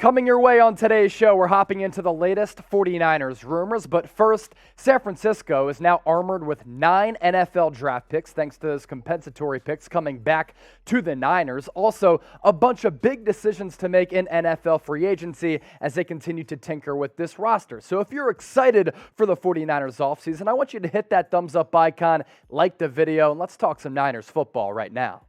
Coming your way on today's show, we're hopping into the latest 49ers rumors. But first, San Francisco is now armored with 9 NFL draft picks, thanks to those compensatory picks coming back to the Niners. Also, a bunch of big decisions to make in NFL free agency as they continue to tinker with this roster. So if you're excited for the 49ers offseason, I want you to hit that thumbs up icon, like the video, and let's talk some Niners football right now.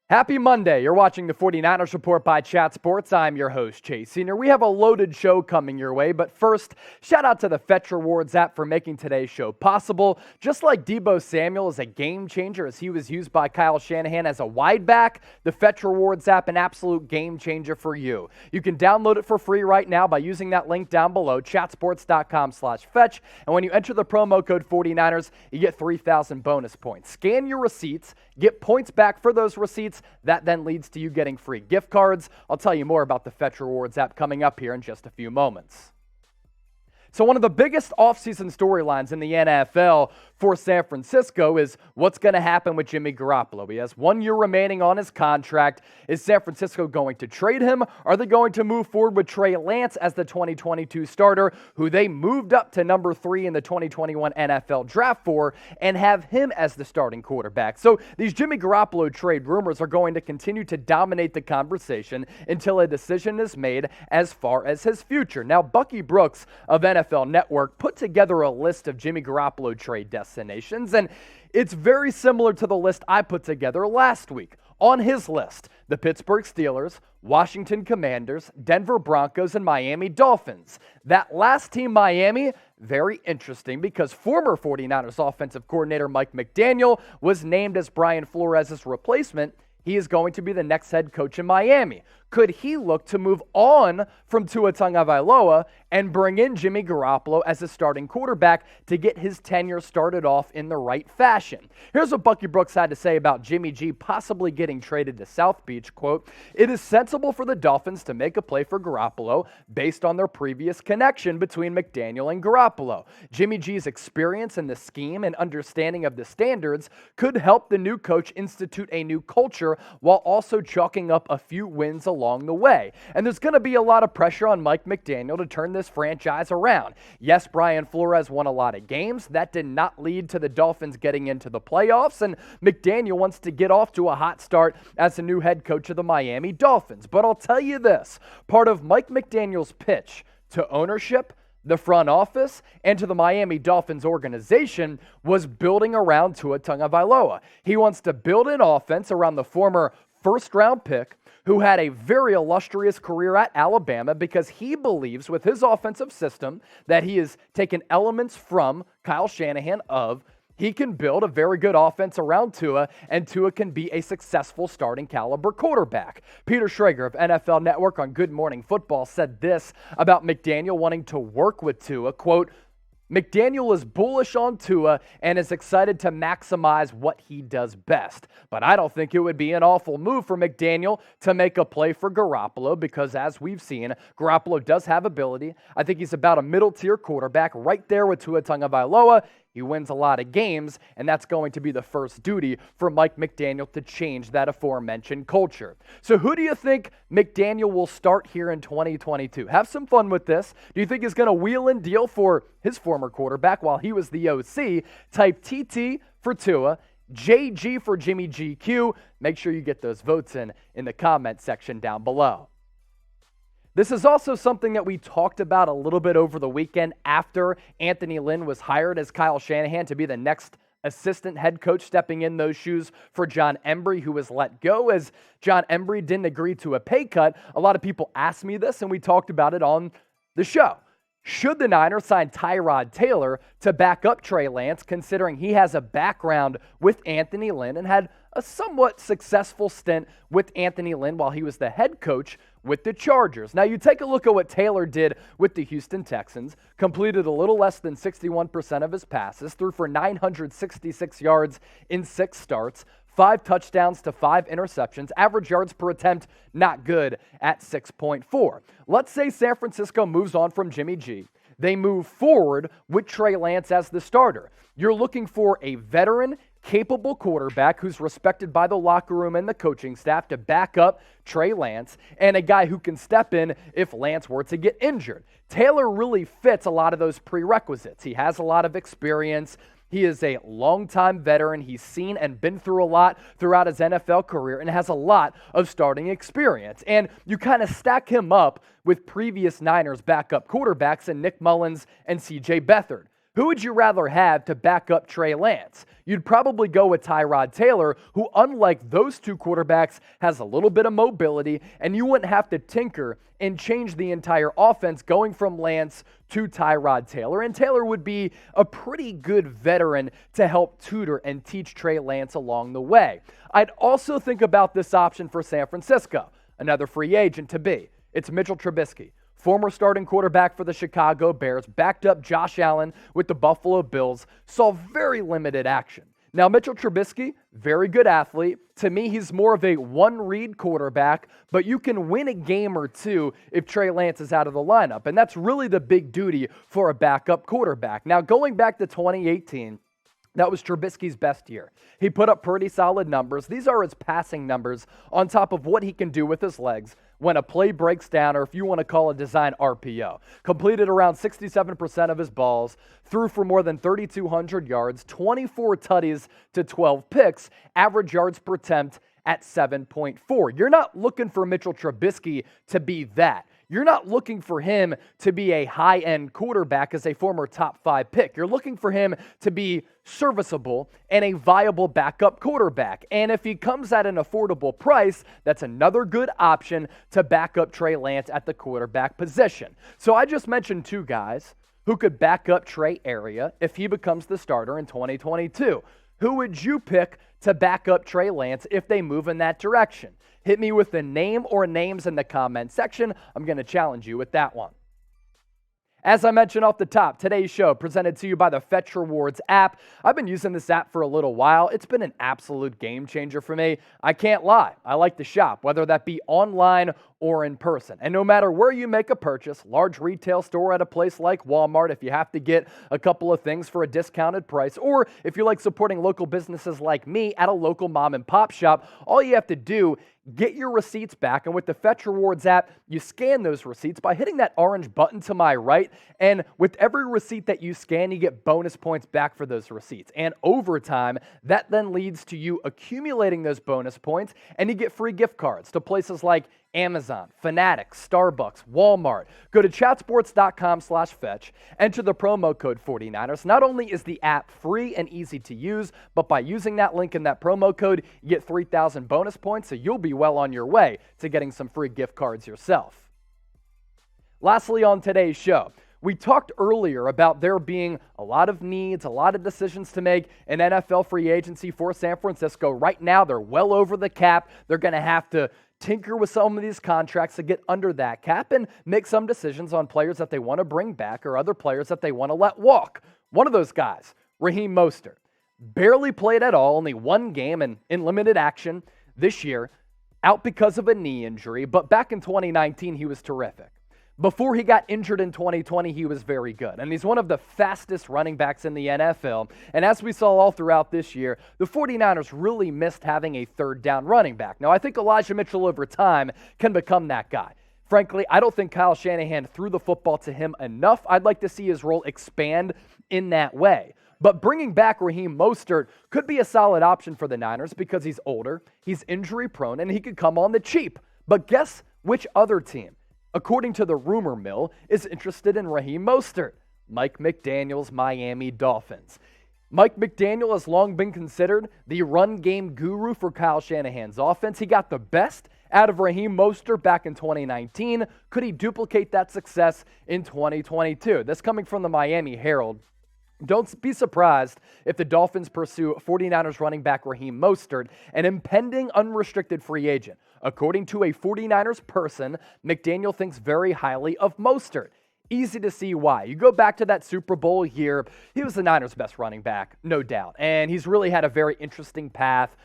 Happy Monday. You're watching the 49ers Report by Chat Sports. I'm your host, Chase Senior. We have a loaded show coming your way, but first, shout out to the Fetch Rewards app for making today's show possible. Just like Deebo Samuel is a game changer as he was used by Kyle Shanahan as a wide back, the Fetch Rewards app, an absolute game changer for you. You can download it for free right now by using that link down below, chatsports.com/fetch. And when you enter the promo code 49ers, you get 3,000 bonus points. Scan your receipts, get points back for those receipts. That then leads to you getting free gift cards. I'll tell you more about the Fetch Rewards app coming up here in just a few moments. So one of the biggest offseason storylines in the NFL for San Francisco is what's going to happen with Jimmy Garoppolo. He has 1 year remaining on his contract. Is San Francisco going to trade him? Are they going to move forward with Trey Lance as the 2022 starter, who they moved up to number 3 in the 2021 NFL draft for, and have him as the starting quarterback? So these Jimmy Garoppolo trade rumors are going to continue to dominate the conversation until a decision is made as far as his future. Now, Bucky Brooks of NFL Network put together a list of Jimmy Garoppolo trade destinations, and it's very similar to the list I put together last week. On his list, the Pittsburgh Steelers, Washington Commanders, Denver Broncos, and Miami Dolphins. That last team, Miami, very interesting because former 49ers offensive coordinator Mike McDaniel was named as Brian Flores' replacement. He is going to be the next head coach in Miami. Could he look to move on from Tua Tagovailoa and bring in Jimmy Garoppolo as a starting quarterback to get his tenure started off in the right fashion? Here's what Bucky Brooks had to say about Jimmy G possibly getting traded to South Beach. Quote, "It is sensible for the Dolphins to make a play for Garoppolo based on their previous connection between McDaniel and Garoppolo. Jimmy G's experience in the scheme and understanding of the standards could help the new coach institute a new culture while also chalking up a few wins along the way. And there's going to be a lot of pressure on Mike McDaniel to turn this franchise around. Yes, Brian Flores won a lot of games. That did not lead to the Dolphins getting into the playoffs, and McDaniel wants to get off to a hot start as the new head coach of the Miami Dolphins. But I'll tell you this, part of Mike McDaniel's pitch to ownership, the front office, and to the Miami Dolphins organization was building around Tua Tagovailoa. He wants to build an offense around the former first-round pick who had a very illustrious career at Alabama because he believes with his offensive system that he has taken elements from Kyle Shanahan he can build a very good offense around Tua, and Tua can be a successful starting caliber quarterback. Peter Schrager of NFL Network on Good Morning Football said this about McDaniel wanting to work with Tua, quote, "McDaniel is bullish on Tua and is excited to maximize what he does best. But I don't think it would be an awful move for McDaniel to make a play for Garoppolo because, as we've seen, Garoppolo does have ability. I think he's about a middle-tier quarterback right there with Tua Tagovailoa. He wins a lot of games, and that's going to be the first duty for Mike McDaniel to change that aforementioned culture." So who do you think McDaniel will start here in 2022? Have some fun with this. Do you think he's going to wheel and deal for his former quarterback while he was the OC? Type TT for Tua, JG for Jimmy GQ. Make sure you get those votes in the comment section down below. This is also something that we talked about a little bit over the weekend after Anthony Lynn was hired as Kyle Shanahan to be the next assistant head coach, stepping in those shoes for John Embry, who was let go as John Embry didn't agree to a pay cut. A lot of people asked me this, and we talked about it on the show. Should the Niners sign Tyrod Taylor to back up Trey Lance, considering he has a background with Anthony Lynn and had a somewhat successful stint with Anthony Lynn while he was the head coach with the Chargers? Now, you take a look at what Taylor did with the Houston Texans, completed a little less than 61% of his passes, threw for 966 yards in 6 starts, 5 touchdowns to 5 interceptions, average yards per attempt, not good at 6.4. Let's say San Francisco moves on from Jimmy G. They move forward with Trey Lance as the starter. You're looking for a veteran, capable quarterback who's respected by the locker room and the coaching staff to back up Trey Lance, and a guy who can step in if Lance were to get injured. Taylor really fits a lot of those prerequisites. He has a lot of experience. He is a longtime veteran. He's seen and been through a lot throughout his NFL career and has a lot of starting experience. And you kind of stack him up with previous Niners backup quarterbacks in Nick Mullins and C.J. Beathard. Who would you rather have to back up Trey Lance? You'd probably go with Tyrod Taylor, who, unlike those two quarterbacks, has a little bit of mobility, and you wouldn't have to tinker and change the entire offense going from Lance to Tyrod Taylor. And Taylor would be a pretty good veteran to help tutor and teach Trey Lance along the way. I'd also think about this option for San Francisco, another free agent to be. It's Mitchell Trubisky. Former starting quarterback for the Chicago Bears, backed up Josh Allen with the Buffalo Bills, saw very limited action. Now, Mitchell Trubisky, very good athlete. To me, he's more of a one-read quarterback, but you can win a game or two if Trey Lance is out of the lineup, and that's really the big duty for a backup quarterback. Now, going back to 2018, that was Trubisky's best year. He put up pretty solid numbers. These are his passing numbers on top of what he can do with his legs when a play breaks down, or if you want to call a design RPO. Completed around 67% of his balls, threw for more than 3,200 yards, 24 tutties to 12 picks, average yards per attempt at 7.4. You're not looking for Mitchell Trubisky to be that. You're not looking for him to be a high-end quarterback as a former top 5 pick. You're looking for him to be serviceable and a viable backup quarterback. And if he comes at an affordable price, that's another good option to back up Trey Lance at the quarterback position. So I just mentioned two guys who could back up Trey area if he becomes the starter in 2022. Who would you pick to back up Trey Lance if they move in that direction? Hit me with a name or names in the comment section. I'm going to challenge you with that one. As I mentioned off the top, today's show presented to you by the Fetch Rewards app. I've been using this app for a little while. It's been an absolute game changer for me. I can't lie. I like to shop, whether that be online or in person. And no matter where you make a purchase, large retail store at a place like Walmart, if you have to get a couple of things for a discounted price, or if you like supporting local businesses like me at a local mom and pop shop, all you have to do, get your receipts back, and with the Fetch Rewards app, you scan those receipts by hitting that orange button to my right, and with every receipt that you scan, you get bonus points back for those receipts. And over time, that then leads to you accumulating those bonus points, and you get free gift cards to places like Amazon, Fanatics, Starbucks, Walmart. Go to chatsports.com/fetch, enter the promo code 49ers. Not only is the app free and easy to use, but by using that link and that promo code, you get 3,000 bonus points, so you'll be well on your way to getting some free gift cards yourself. Lastly, on today's show, we talked earlier about there being a lot of needs, a lot of decisions to make in NFL free agency for San Francisco. Right now, they're well over the cap. They're going to have to tinker with some of these contracts to get under that cap and make some decisions on players that they want to bring back or other players that they want to let walk. One of those guys, Raheem Mostert, barely played at all, only one game and in limited action this year, out because of a knee injury, but back in 2019, he was terrific. Before he got injured in 2020, he was very good. And he's one of the fastest running backs in the NFL. And as we saw all throughout this year, the 49ers really missed having a third down running back. Now, I think Elijah Mitchell over time can become that guy. Frankly, I don't think Kyle Shanahan threw the football to him enough. I'd like to see his role expand in that way. But bringing back Raheem Mostert could be a solid option for the Niners because he's older, he's injury prone, and he could come on the cheap. But guess which other team, according to the rumor mill, is interested in Raheem Mostert? Mike McDaniel's Miami Dolphins. Mike McDaniel has long been considered the run game guru for Kyle Shanahan's offense. He got the best out of Raheem Mostert back in 2019. Could he duplicate that success in 2022? This coming from the Miami Herald. Don't be surprised if the Dolphins pursue 49ers running back Raheem Mostert, an impending unrestricted free agent. According to a 49ers person, McDaniel thinks very highly of Mostert. Easy to see why. You go back to that Super Bowl year, he was the Niners' best running back, no doubt. And he's really had a very interesting path.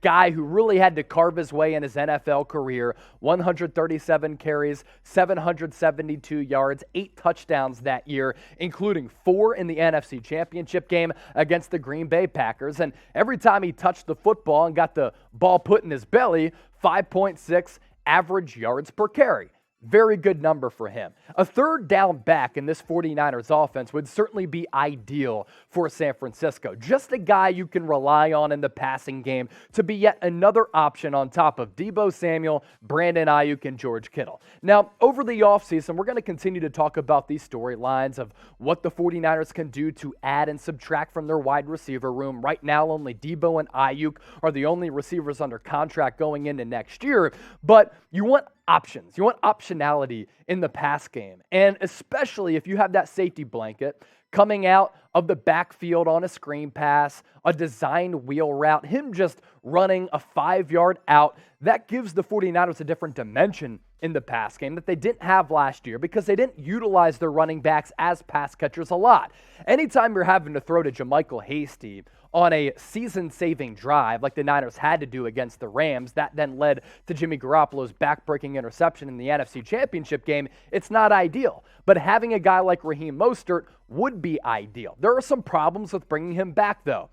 guy who really had to carve his way in his NFL career. 137 carries, 772 yards, 8 touchdowns that year, including 4 in the NFC Championship game against the Green Bay Packers. And every time he touched the football and got the ball put in his belly, 5.6 average yards per carry. Very good number for him. A third down back in this 49ers offense would certainly be ideal for San Francisco. Just a guy you can rely on in the passing game to be yet another option on top of Deebo Samuel, Brandon Ayuk, and George Kittle. Now, over the offseason, we're going to continue to talk about these storylines of what the 49ers can do to add and subtract from their wide receiver room. Right now, only Deebo and Ayuk are the only receivers under contract going into next year. But you want options. You want optionality in the pass game. And especially if you have that safety blanket coming out of the backfield on a screen pass, a designed wheel route, him just running a 5-yard out, that gives the 49ers a different dimension in the pass game that they didn't have last year because they didn't utilize their running backs as pass catchers a lot. Anytime you're having to throw to JaMycal Hasty on a season-saving drive like the Niners had to do against the Rams, that then led to Jimmy Garoppolo's back-breaking interception in the NFC Championship game, it's not ideal. But having a guy like Raheem Mostert would be ideal. There are some problems with bringing him back, though.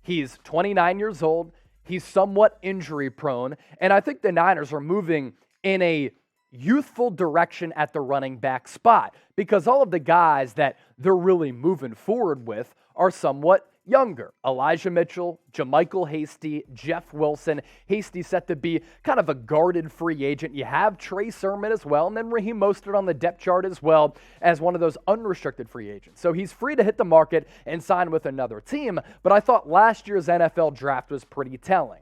He's 29 years old. He's somewhat injury-prone. And I think the Niners are moving in a youthful direction at the running back spot because all of the guys that they're really moving forward with are somewhat younger. Elijah Mitchell, JaMycal Hasty, Jeff Wilson. Hasty set to be kind of a guarded free agent. You have Trey Sermon as well, and then Raheem Mostert on the depth chart as well as one of those unrestricted free agents. So he's free to hit the market and sign with another team, but I thought last year's NFL draft was pretty telling.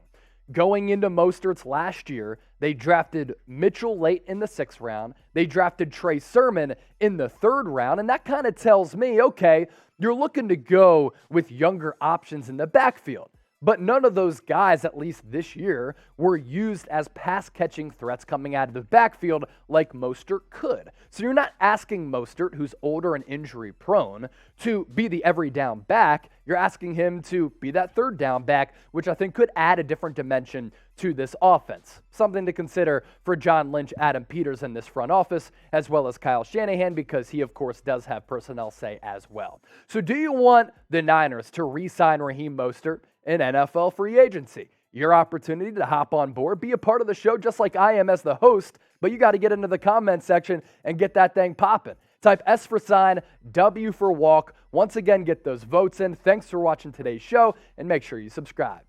Going into Mostert's last year, they drafted Mitchell late in the 6th round. They drafted Trey Sermon in the 3rd round, and that kind of tells me, okay, you're looking to go with younger options in the backfield. But none of those guys, at least this year, were used as pass-catching threats coming out of the backfield like Mostert could. So you're not asking Mostert, who's older and injury-prone, to be the every down back. You're asking him to be that 3rd down back, which I think could add a different dimension to this offense. Something to consider for John Lynch, Adam Peters in this front office, as well as Kyle Shanahan, because he, of course, does have personnel say as well. So do you want the Niners to re-sign Raheem Mostert in NFL free agency? Your opportunity to hop on board, be a part of the show just like I am as the host, but you got to get into the comment section and get that thing popping. Type S for sign, W for walk. Once again, get those votes in. Thanks for watching today's show, and make sure you subscribe.